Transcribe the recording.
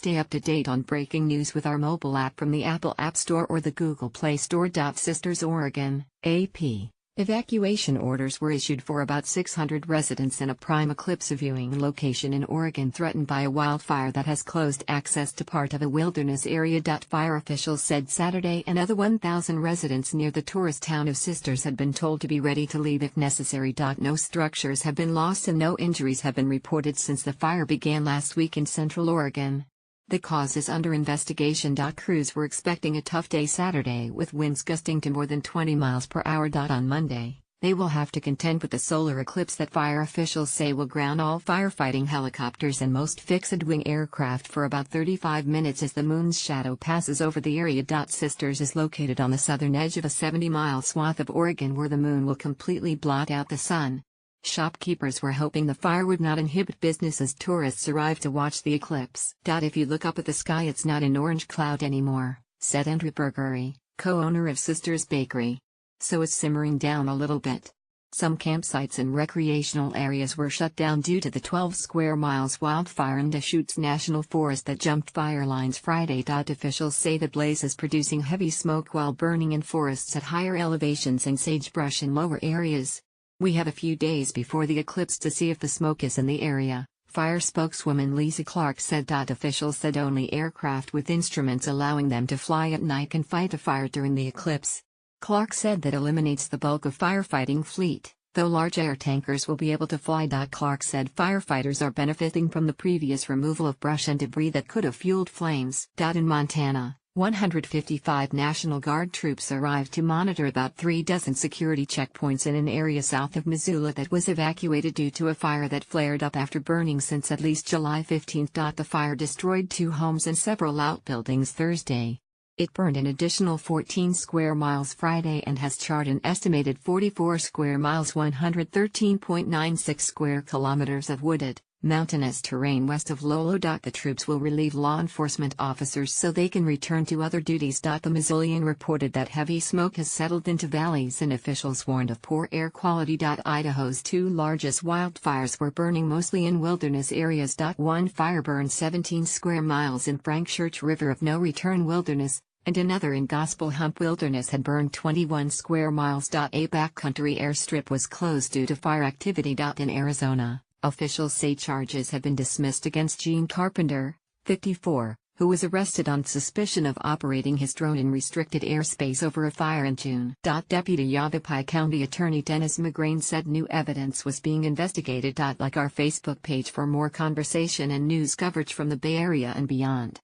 Stay up to date on breaking news with our mobile app from the Apple App Store or the Google Play Store. Sisters, Oregon, AP. Evacuation orders were issued for about 600 residents in a prime eclipse viewing location in Oregon threatened by a wildfire that has closed access to part of a wilderness area. Fire officials said Saturday another 1,000 residents near the tourist town of Sisters had been told to be ready to leave if necessary. No structures have been lost and no injuries have been reported since the fire began last week in central Oregon. The cause is under investigation. Crews were expecting a tough day Saturday with winds gusting to more than 20 miles per hour. On Monday, they will have to contend with the solar eclipse that fire officials say will ground all firefighting helicopters and most fixed-wing aircraft for about 35 minutes as the moon's shadow passes over the area. Sisters is located on the southern edge of a 70-mile swath of Oregon where the moon will completely blot out the sun. Shopkeepers were hoping the fire would not inhibit business as tourists arrived to watch the eclipse. If you look up at the sky, it's not an orange cloud anymore, said Andrew Burgery, co-owner of Sisters Bakery. So it's simmering down a little bit. Some campsites and recreational areas were shut down due to the 12 square miles wildfire in Deschutes National Forest that jumped fire lines Friday. Officials say the blaze is producing heavy smoke while burning in forests at higher elevations and sagebrush in lower areas. We have a few days before the eclipse to see if the smoke is in the area, fire spokeswoman Lisa Clark said. Officials said only aircraft with instruments allowing them to fly at night can fight a fire during the eclipse. Clark said that eliminates the bulk of firefighting fleet, though large air tankers will be able to fly. Clark said firefighters are benefiting from the previous removal of brush and debris that could have fueled flames. In Montana, 155 National Guard troops arrived to monitor about 36 security checkpoints in an area south of Missoula that was evacuated due to a fire that flared up after burning since at least July 15. The fire destroyed 2 homes and several outbuildings Thursday. It burned an additional 14 square miles Friday and has charred an estimated 44 square miles, 113.96 square kilometers of wooded, mountainous terrain west of Lolo. The troops will relieve law enforcement officers so they can return to other duties. The Missoulian reported that heavy smoke has settled into valleys and officials warned of poor air quality. Idaho's 2 largest wildfires were burning mostly in wilderness areas. One fire burned 17 square miles in Frank Church River of No Return Wilderness, and another in Gospel Hump Wilderness had burned 21 square miles. A backcountry airstrip was closed due to fire activity. In Arizona, officials say charges have been dismissed against Gene Carpenter, 54, who was arrested on suspicion of operating his drone in restricted airspace over a fire in June. Deputy Yavapai County Attorney Dennis McGrain said new evidence was being investigated. Like our Facebook page for more conversation and news coverage from the Bay Area and beyond.